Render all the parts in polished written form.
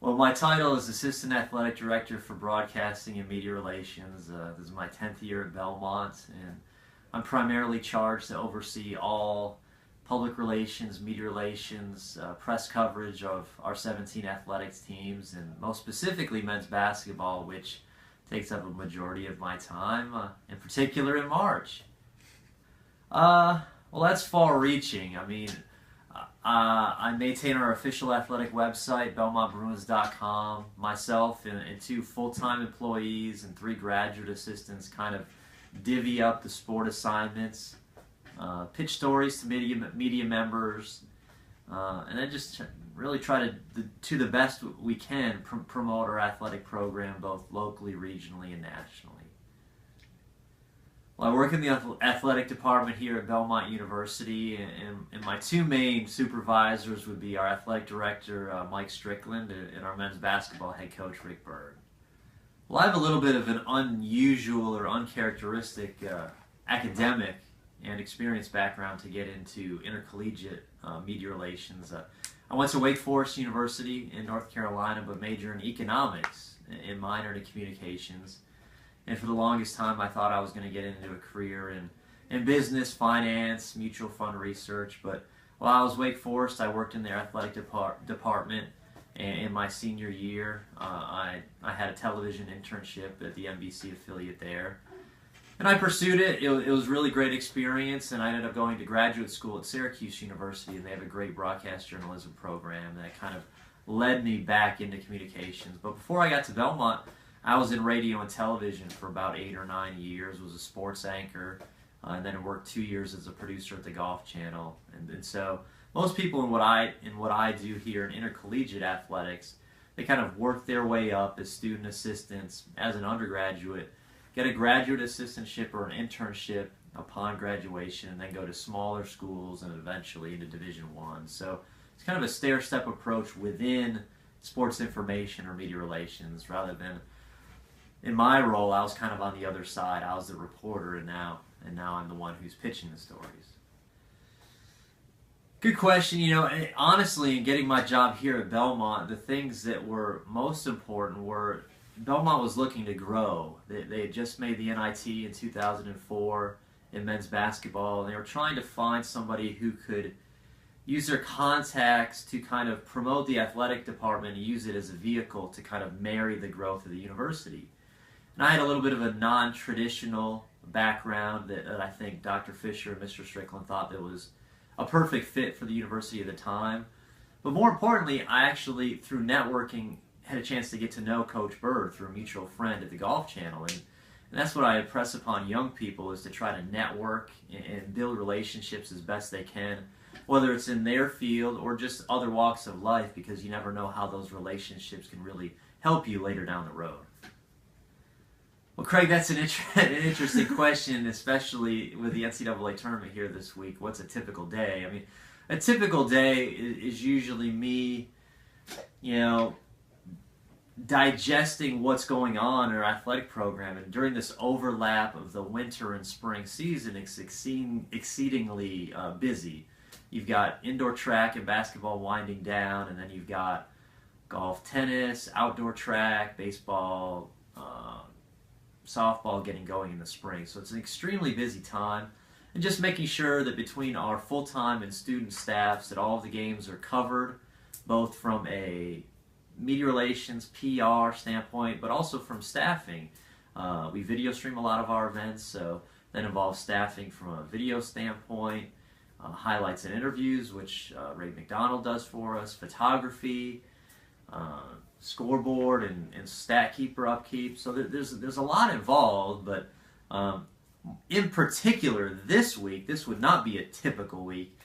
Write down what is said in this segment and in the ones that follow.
Well, my title is Assistant Athletic Director for Broadcasting and Media Relations. This is my 10th year at Belmont, and I'm primarily charged to oversee all public relations, media relations, press coverage of our 17 athletics teams, and most specifically men's basketball, which takes up a majority of my time, in particular in March. Well, that's far-reaching. I mean, I maintain our official athletic website, BelmontBruins.com. Myself and two full-time employees and 3 graduate assistants kind of divvy up the sport assignments, pitch stories to media members, and then just really try to the best we can, promote our athletic program both locally, regionally, and nationally. Well, I work in the athletic department here at Belmont University, and my 2 main supervisors would be our athletic director, Mike Strickland, and our men's basketball head coach, Rick Bird. Well, I have a little bit of an unusual or uncharacteristic academic and experience background to get into intercollegiate media relations. I went to Wake Forest University in North Carolina, but major in economics and minor in communications. And for the longest time, I thought I was going to get into a career in business, finance, mutual fund research. But while I was at Wake Forest, I worked in their athletic department. And in my senior year, I had a television internship at the NBC affiliate there. And I pursued it. It was a really great experience, and I ended up going to graduate school at Syracuse University, and they have a great broadcast journalism program that kind of led me back into communications. But before I got to Belmont, I was in radio and television for about 8 or 9 years, was a sports anchor, and then worked 2 years as a producer at the Golf Channel. And so most people in what I do here in intercollegiate athletics, they kind of work their way up as student assistants as an undergraduate, get a graduate assistantship or an internship upon graduation, and then go to smaller schools and eventually into Division I. So it's kind of a stair-step approach within sports information or media relations, rather than, in my role, I was kind of on the other side. I was the reporter, and now I'm the one who's pitching the stories. Good question. You know, honestly, in getting my job here at Belmont, the things that were most important were Belmont was looking to grow. They had just made the NIT in 2004 in men's basketball, and they were trying to find somebody who could use their contacts to kind of promote the athletic department and use it as a vehicle to kind of marry the growth of the university. And I had a little bit of a non-traditional background that I think Dr. Fisher and Mr. Strickland thought that was a perfect fit for the university at the time. But more importantly, I actually, through networking, had a chance to get to know Coach Bird through a mutual friend at the Golf Channel. And that's what I impress upon young people, is to try to network and build relationships as best they can, whether it's in their field or just other walks of life, because you never know how those relationships can really help you later down the road. Well, Craig, that's an interesting question, especially with the NCAA tournament here this week. What's a typical day? I mean, a typical day is usually me, digesting what's going on in our athletic program. And during this overlap of the winter and spring season, it's exceedingly busy. You've got indoor track and basketball winding down, and then you've got golf, tennis, outdoor track, baseball, softball getting going in the spring. So it's an extremely busy time, and just making sure that between our full-time and student staffs that all of the games are covered, both from a media relations, PR standpoint, but also from staffing. We video stream a lot of our events, so that involves staffing from a video standpoint, highlights and interviews, which Ray McDonald does for us, photography, scoreboard and stat keeper upkeep. So there's a lot involved, but in particular this week, this would not be a typical week.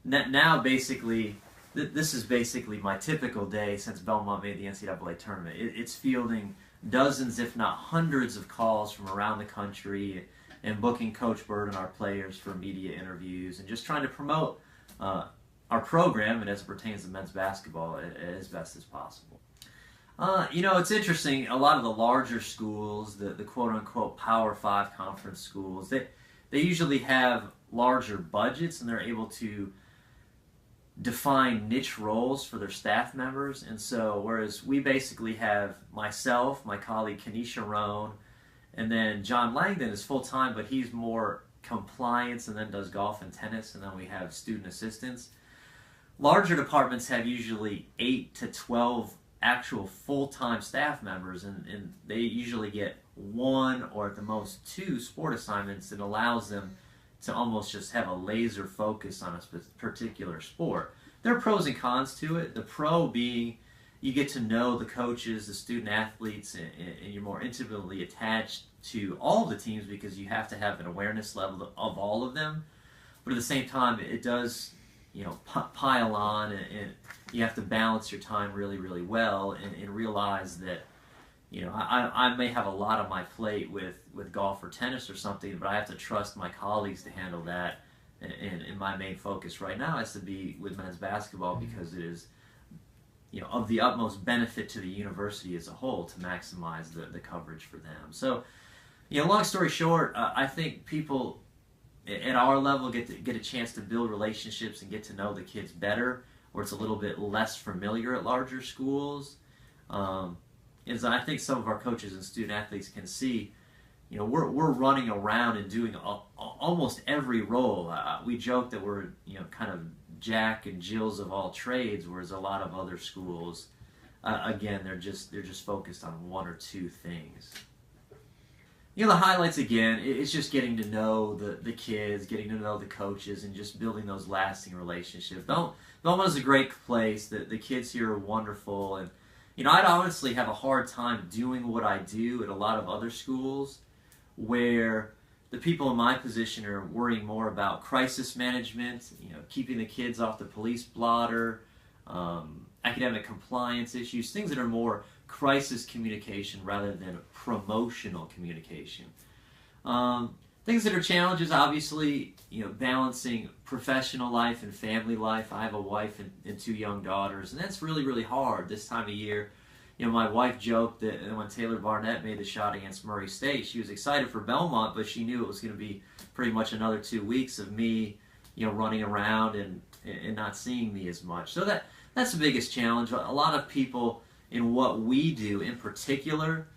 Now basically, this is basically my typical day since Belmont made the NCAA tournament. It's fielding dozens, if not hundreds, of calls from around the country and booking Coach Bird and our players for media interviews and just trying to promote our program, and as it pertains to men's basketball, as best as possible. It's interesting. A lot of the larger schools, the quote-unquote Power 5 conference schools, they usually have larger budgets, and they're able to define niche roles for their staff members. And so whereas we basically have myself, my colleague Kenesha Roan, and then John Langdon is full-time, but he's more compliance and then does golf and tennis, and then we have student assistants. Larger departments have usually 8 to 12 actual full-time staff members, and they usually get 1 or at the most 2 sport assignments that allows them to almost just have a laser focus on a particular sport. There are pros and cons to it. The pro being you get to know the coaches, the student athletes, and you're more intimately attached to all of the teams because you have to have an awareness level of all of them. But at the same time, it does, pile on, and you have to balance your time really, really well and realize that, I may have a lot on my plate with golf or tennis or something, but I have to trust my colleagues to handle that. And my main focus right now has to be with men's basketball because it is, of the utmost benefit to the university as a whole to maximize the coverage for them. So, long story short, I think people at our level get a chance to build relationships and get to know the kids better, where it's a little bit less familiar at larger schools. As I think some of our coaches and student athletes can see, we're running around and doing almost every role. We joke that we're kind of Jack and Jills of all trades, whereas a lot of other schools, again, they're just focused on 1 or 2 things. The highlights again, it's just getting to know the kids, getting to know the coaches, and just building those lasting relationships. Belmont is a great place. The kids here are wonderful, and I'd honestly have a hard time doing what I do at a lot of other schools where the people in my position are worrying more about crisis management, keeping the kids off the police blotter, academic compliance issues, things that are more crisis communication rather than promotional communication. Things that are challenges, obviously, balancing professional life and family life. I have a wife and 2 young daughters, and that's really, really hard this time of year. My wife joked that when Taylor Barnett made the shot against Murray State, she was excited for Belmont, but she knew it was going to be pretty much another 2 weeks of me, running around and not seeing me as much. So that's the biggest challenge. A lot of people in what we do in particular,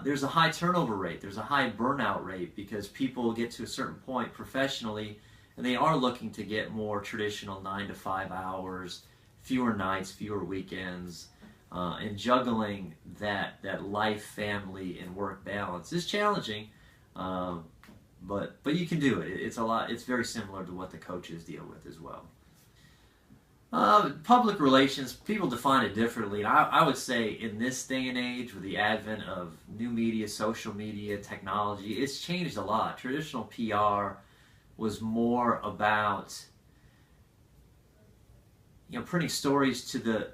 there's a high turnover rate, there's a high burnout rate because people get to a certain point professionally and they are looking to get more traditional 9 to 5 hours, fewer nights, fewer weekends, and juggling that life, family, and work balance is challenging, but you can do it. It's very similar to what the coaches deal with as well. Public relations, people define it differently. I would say in this day and age, with the advent of new media, social media, technology, it's changed a lot. Traditional PR was more about printing stories to the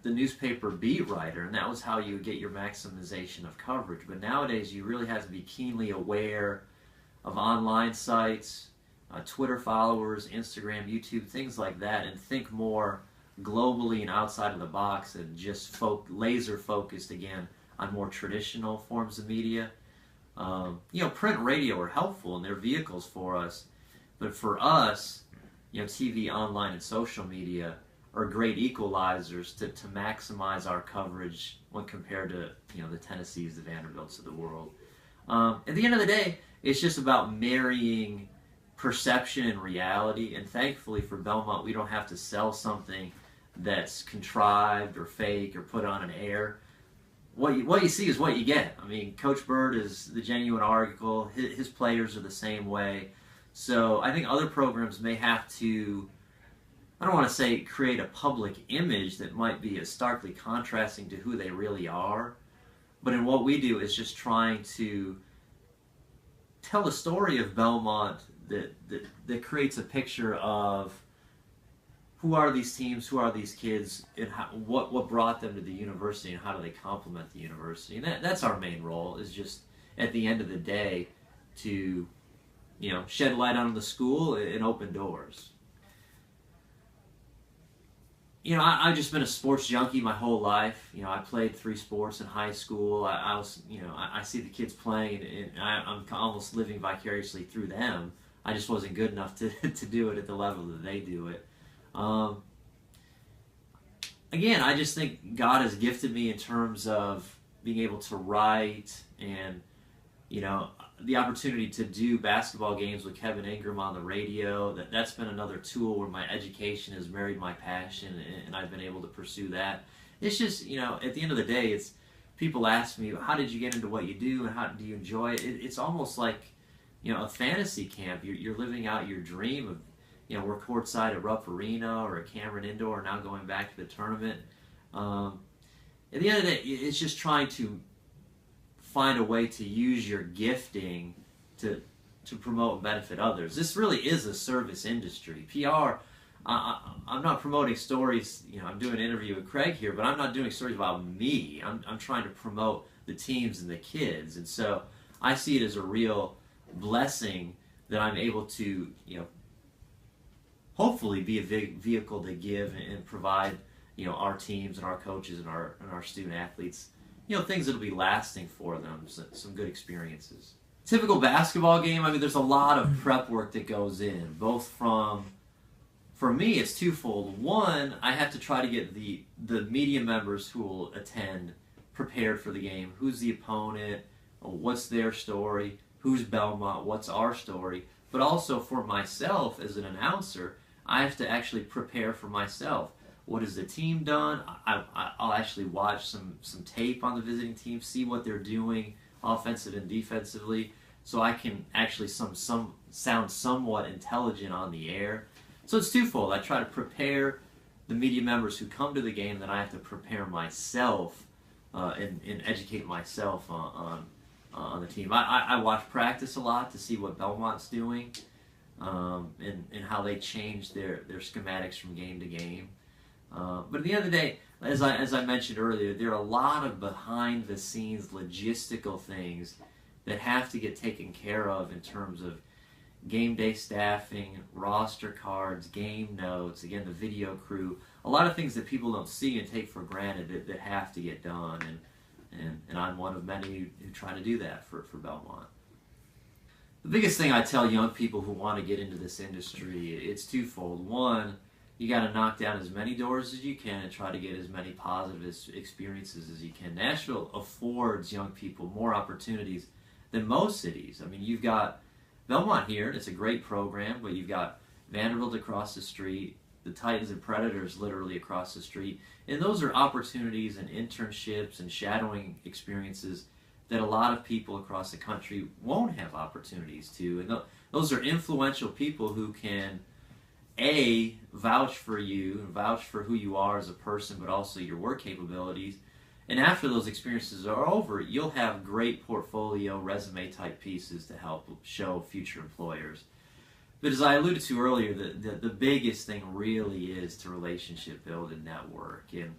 newspaper beat writer, and that was how you would get your maximization of coverage. But nowadays, you really have to be keenly aware of online sites, Twitter followers, Instagram, YouTube, things like that, and think more globally and outside of the box and just laser focused again on more traditional forms of media. Print and radio are helpful and they're vehicles for us, but for us, TV, online, and social media are great equalizers to maximize our coverage when compared to the Tennessees, the Vanderbilts of the world. At the end of the day, it's just about marrying perception and reality, and thankfully for Belmont, we don't have to sell something that's contrived or fake or put on an air. What you see is what you get. I mean, Coach Bird is the genuine article. His players are the same way. So I think other programs may have to, I don't want to say create a public image that might be as starkly contrasting to who they really are, but in what we do is just trying to tell a story of Belmont that creates a picture of who are these teams, who are these kids, and what brought them to the university, and how do they complement the university. And that's our main role, is just at the end of the day to shed light on the school and open doors. I've just been a sports junkie my whole life. I played 3 sports in high school. I see the kids playing, and I'm almost living vicariously through them. I just wasn't good enough to do it at the level that they do it. Um, Again, I just think God has gifted me in terms of being able to write and, you know, the opportunity to do basketball games with Kevin Ingram on the radio. That's been another tool where my education has married my passion, and I've been able to pursue that. It's just, you know, at the end of the day, it's people ask me, how did you get into what you do and how do you enjoy it? It's almost like, you know, a fantasy camp. You're living out your dream of, you know, we're courtside at Rupp Arena or at Cameron Indoor, now going back to the tournament. At the end of the day, it's just trying to find a way to use your gifting to promote and benefit others. This really is a service industry. PR, I'm not promoting stories, you know, I'm doing an interview with Craig here, but I'm not doing stories about me. I'm trying to promote the teams and the kids. And so I see it as a real blessing that I'm able to, you know, hopefully be a big vehicle to give and provide, you know, our teams and our coaches and our student athletes, you know, things that'll be lasting for them, some good experiences. Typical basketball game, I mean, there's a lot of prep work that goes in, both from, for me, it's twofold. One, I have to try to get the media members who will attend prepared for the game. Who's the opponent? What's their story? Who's Belmont? What's our story? But also for myself as an announcer, I have to actually prepare for myself. What has the team done? I'll actually watch some tape on the visiting team, see what they're doing offensive and defensively, so I can actually sound somewhat intelligent on the air. So it's twofold. I try to prepare the media members who come to the game, then I have to prepare myself and educate myself on the team. I watch practice a lot to see what Belmont's doing and how they change their schematics from game to game. But at the end of the day, as I mentioned earlier, there are a lot of behind-the-scenes logistical things that have to get taken care of in terms of game day staffing, roster cards, game notes, again, the video crew, a lot of things that people don't see and take for granted that have to get done, and I'm one of many who try to do that for Belmont. The biggest thing I tell young people who want to get into this industry, it's twofold. One, you got to knock down as many doors as you can and try to get as many positive experiences as you can. Nashville affords young people more opportunities than most cities. I mean, you've got Belmont here, and it's a great program, but you've got Vanderbilt across the street, the Titans and Predators literally across the street, and those are opportunities and internships and shadowing experiences that a lot of people across the country won't have opportunities to. And those are influential people who can, A, vouch for you and vouch for who you are as a person, but also your work capabilities. And after those experiences are over, you'll have great portfolio, resume type pieces to help show future employers. But as I alluded to earlier, the biggest thing really is to relationship build and network. And